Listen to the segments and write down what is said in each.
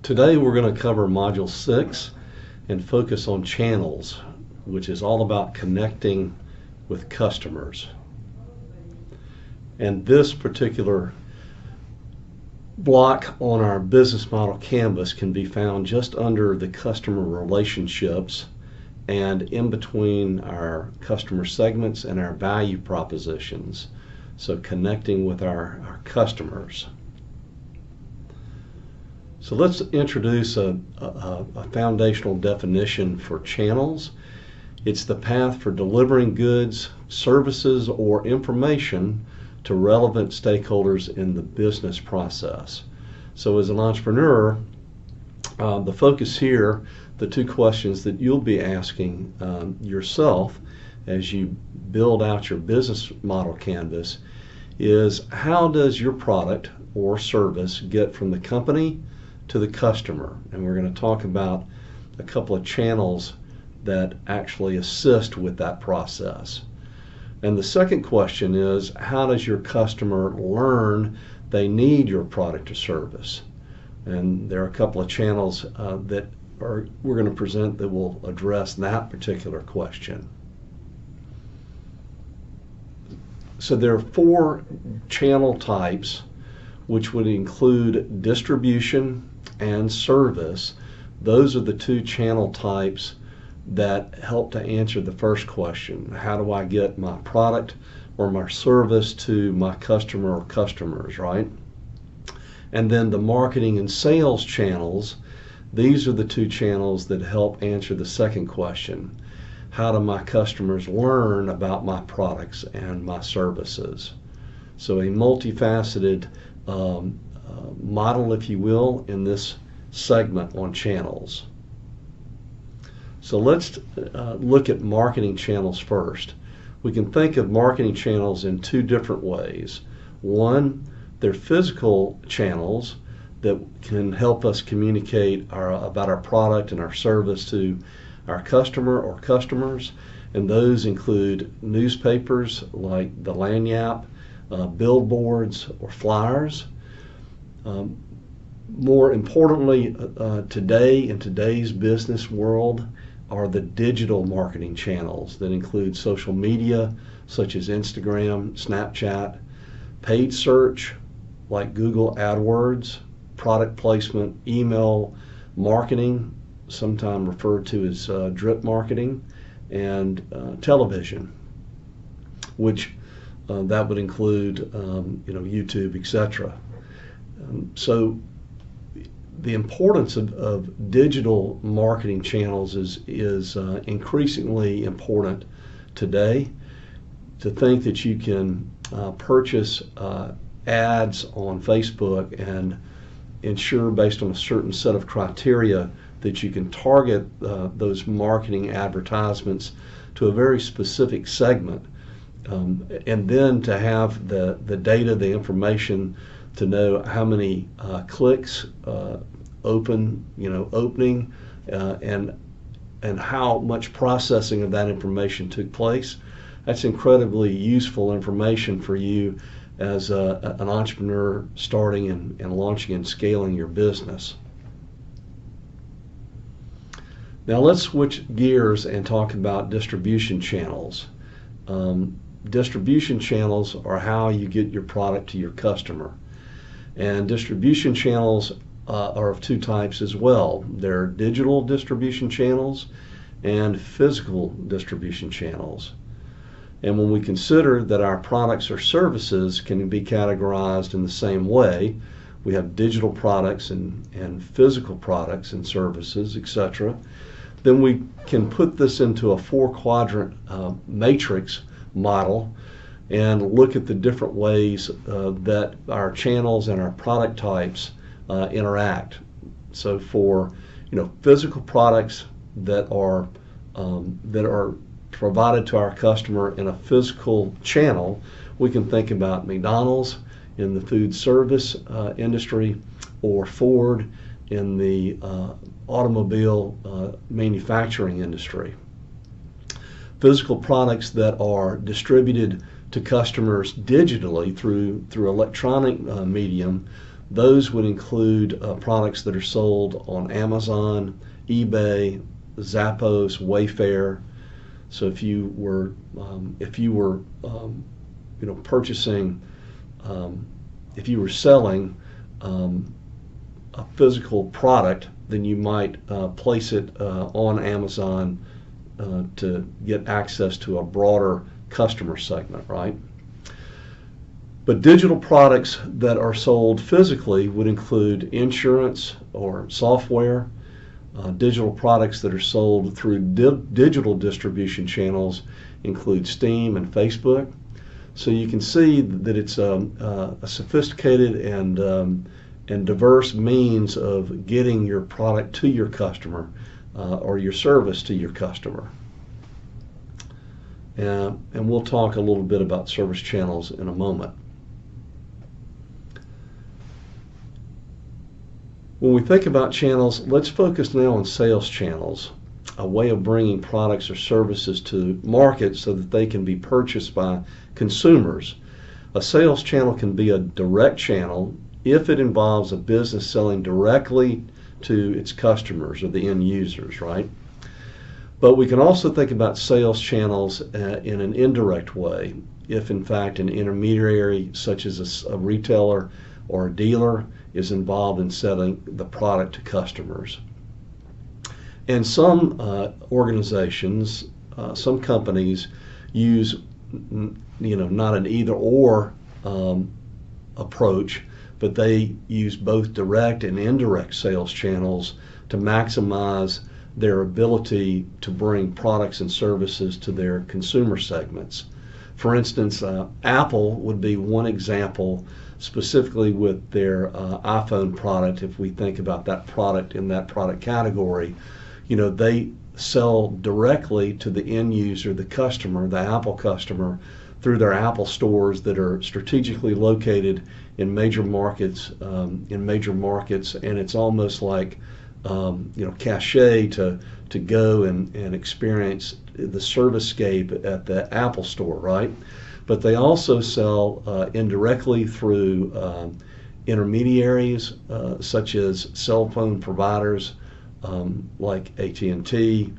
Today we're going to cover Module 6 and focus on channels, which is all about connecting with customers. And this particular block on our business model canvas can be found just under the customer relationships and in between our customer segments and our value propositions. So connecting with our customers. So let's introduce a foundational definition for channels. It's the path for delivering goods, services, or information to relevant stakeholders in the business process. So as an entrepreneur, the focus here, the two questions that you'll be asking yourself as you build out your business model canvas is, how does your product or service get from the company to the customer? And we're going to talk about a couple of channels that actually assist with that process. And the second question is, how does your customer learn they need your product or service? And there are a couple of channels that we're going to present that will address that particular question. So there are 4 channel types, which would include distribution and service. Those are the 2 channel types that help to answer the first question. How do I get my product or my service to my customer or customers, right? And then the marketing and sales channels, these are the 2 channels that help answer the second question. How do my customers learn about my products and my services? So a multifaceted model, if you will, in this segment on channels. So let's look at marketing channels first. We can think of marketing channels in 2 different ways. One, they're physical channels that can help us communicate about our product and our service to our customer or customers, and those include newspapers like the lanyap, billboards, or flyers. More importantly, today, in today's business world, are the digital marketing channels that include social media such as Instagram, Snapchat, paid search like Google AdWords, product placement, email marketing, sometimes referred to as drip marketing, and television, which that would include YouTube, etc. So the importance of digital marketing channels is increasingly important today. To think that you can purchase ads on Facebook and ensure, based on a certain set of criteria, that you can target those marketing advertisements to a very specific segment, and then to have the data, the information to know how many clicks opening, and how much processing of that information took place. That's incredibly useful information for you as an entrepreneur starting and launching and scaling your business. Now let's switch gears and talk about distribution channels. Distribution channels are how you get your product to your customer. And distribution channels are of 2 types as well. There are digital distribution channels and physical distribution channels. And when we consider that our products or services can be categorized in the same way, we have digital products and physical products and services, etc., then we can put this into a 4-quadrant matrix model and look at the different ways that our channels and our product types interact. So for physical products that are provided to our customer in a physical channel, we can think about McDonald's in the food service industry, or Ford in the automobile manufacturing industry. Physical products that are distributed to customers digitally through electronic medium Those would include products that are sold on Amazon, eBay, Zappos, Wayfair. So if you were purchasing, if you were selling a physical product, then you might place it on Amazon to get access to a broader customer segment, right? But digital products that are sold physically would include insurance or software. Digital products that are sold through digital distribution channels include Steam and Facebook. So you can see that it's a sophisticated and diverse means of getting your product to your customer or your service to your customer. And we'll talk a little bit about service channels in a moment. When we think about channels, let's focus now on sales channels, a way of bringing products or services to market so that they can be purchased by consumers. A sales channel can be a direct channel if it involves a business selling directly to its customers or the end users, right? But we can also think about sales channels in an indirect way, if in fact an intermediary such as a retailer or a dealer is involved in selling the product to customers. And some organizations, some companies use, not an either-or approach, but they use both direct and indirect sales channels to maximize their ability to bring products and services to their consumer segments. For instance, Apple would be one example, specifically with their iPhone product. If we think about that product in that product category, they sell directly to the end user, the customer, the Apple customer, through their Apple stores that are strategically located in major markets, and it's almost like cachet to go and experience the service-scape at the Apple store, right? But they also sell indirectly through intermediaries such as cell phone providers like AT&T,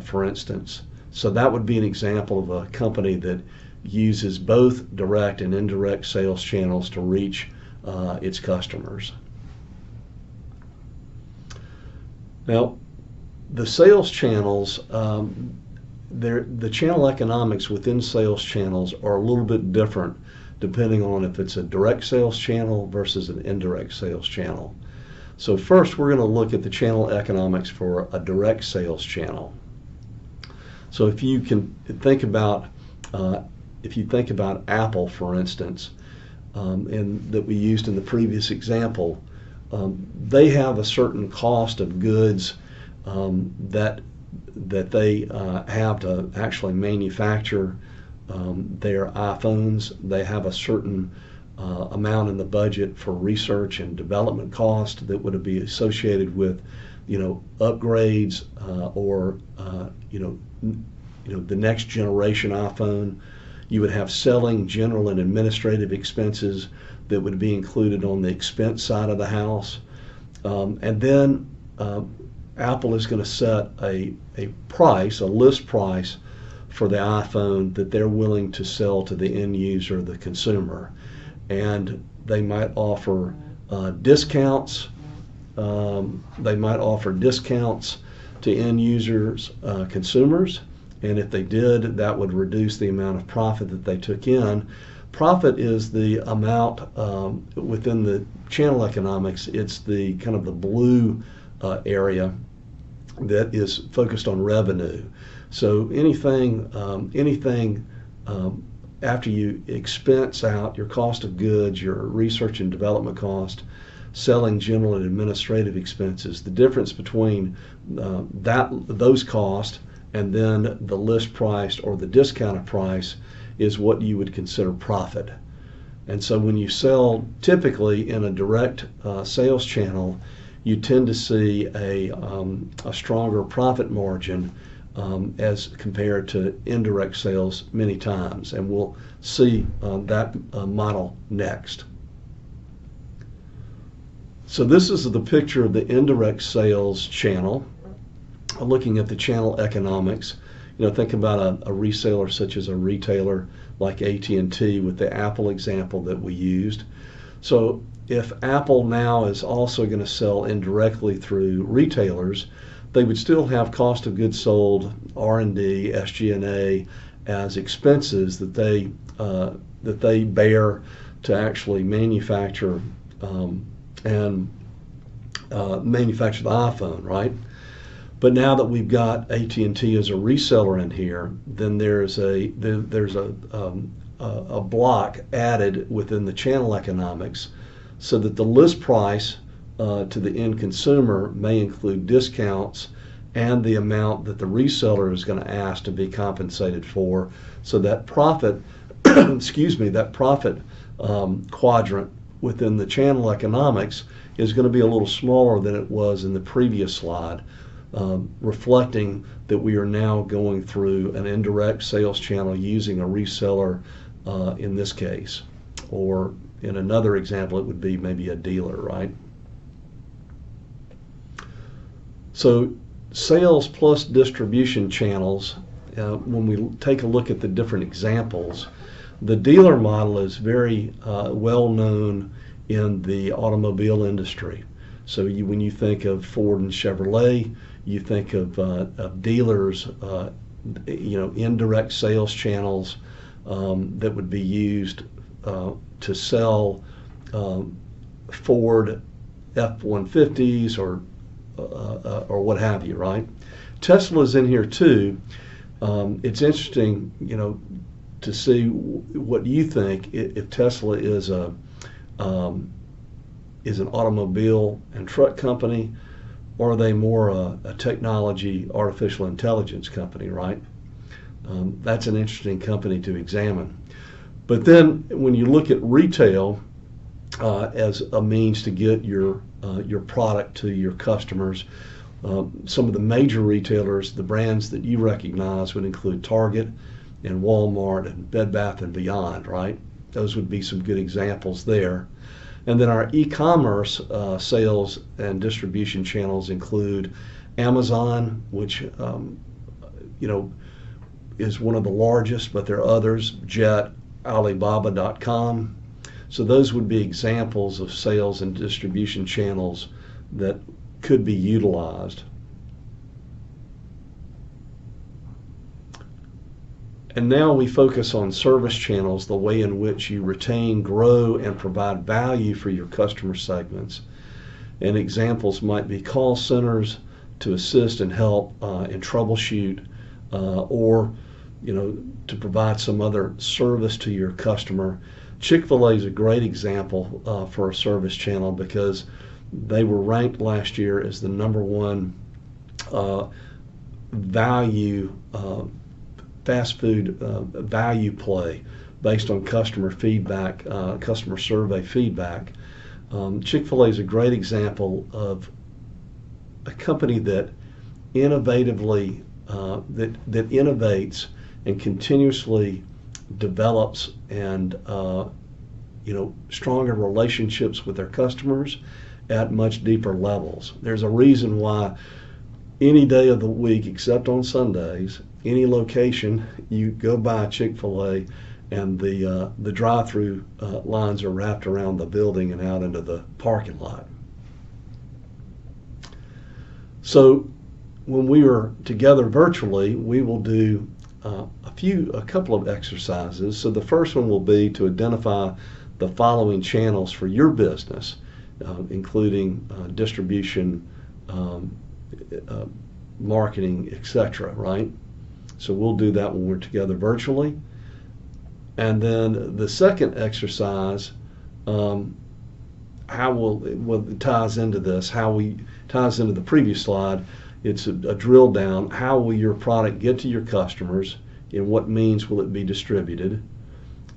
for instance. So that would be an example of a company that uses both direct and indirect sales channels to reach its customers. Now, the sales channels, the channel economics within sales channels are a little bit different depending on if it's a direct sales channel versus an indirect sales channel. So first, we're going to look at the channel economics for a direct sales channel. So if you can think about Apple, for instance, and that we used in the previous example, they have a certain cost of goods that they have to actually manufacture their iPhones. They have a certain amount in the budget for research and development cost that would be associated with, upgrades or the next generation iPhone. You would have selling, general, and administrative expenses that would be included on the expense side of the house. And then Apple is going to set a price, a list price for the iPhone that they're willing to sell to the end user, the consumer. And they might offer discounts. They might offer discounts to end users, consumers. And if they did, that would reduce the amount of profit that they took in. Profit is the amount within the channel economics. It's the kind of the blue area that is focused on revenue. So anything after you expense out your cost of goods, your research and development cost, selling, general, and administrative expenses, the difference between those costs and then the list price or the discounted price is what you would consider profit. And so when you sell typically in a direct sales channel, you tend to see a stronger profit margin as compared to indirect sales many times. And we'll see that model next. So this is the picture of the indirect sales channel, looking at the channel economics. Think about a reseller such as a retailer like AT&T with the Apple example that we used. So if Apple now is also going to sell indirectly through retailers, they would still have cost of goods sold, R&D, SG&A as expenses that they bear to actually manufacture and manufacture the iPhone, right? But now that we've got AT&T as a reseller in here, then there's a block added within the channel economics, so that the list price to the end consumer may include discounts and the amount that the reseller is going to ask to be compensated for. So that profit, that profit quadrant within the channel economics is going to be a little smaller than it was in the previous slide, reflecting that we are now going through an indirect sales channel using a reseller in this case. Or in another example, it would be maybe a dealer, right? So sales plus distribution channels, when we take a look at the different examples, the dealer model is very well known in the automobile industry. So when you think of Ford and Chevrolet, you think of dealers, indirect sales channels that would be used to sell Ford F-150s or what have you, right? Tesla's in here too. It's interesting, to see what you think if Tesla is an automobile and truck company, or are they more a technology, artificial intelligence company, right? That's an interesting company to examine. But then when you look at retail as a means to get your product to your customers, some of the major retailers, the brands that you recognize would include Target and Walmart and Bed Bath & Beyond, right? Those would be some good examples there. And then our e-commerce sales and distribution channels include Amazon, which is one of the largest, but there are others, Jet, Alibaba.com. So those would be examples of sales and distribution channels that could be utilized. And now we focus on service channels, the way in which you retain, grow, and provide value for your customer segments. And examples might be call centers to assist and help and troubleshoot, or to provide some other service to your customer. Chick-fil-A is a great example for a service channel because they were ranked last year as the #1 value fast food value play based on customer feedback, customer survey feedback. Chick-fil-A is a great example of a company that innovatively that innovates and continuously develops and stronger relationships with their customers at much deeper levels. There's a reason why any day of the week except on Sundays, any location you go by Chick-fil-A and the drive-through lines are wrapped around the building and out into the parking lot. So when we are together virtually, we will do a couple of exercises. So the first one will be to identify the following channels for your business, including distribution, marketing, etc., right? So we'll do that when we're together virtually. And then the second exercise, it ties into this, ties into the previous slide. It's a drill down. How will your product get to your customers? In what means will it be distributed?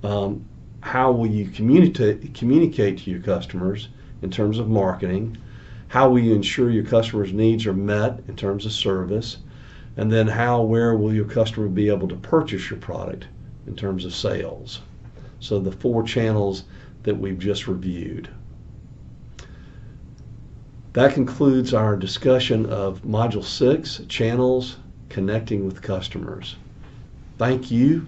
How will you communicate to your customers in terms of marketing? How will you ensure your customers' needs are met in terms of service? And then where will your customer be able to purchase your product in terms of sales? So the 4 channels that we've just reviewed. That concludes our discussion of Module 6, Channels, Connecting with Customers. Thank you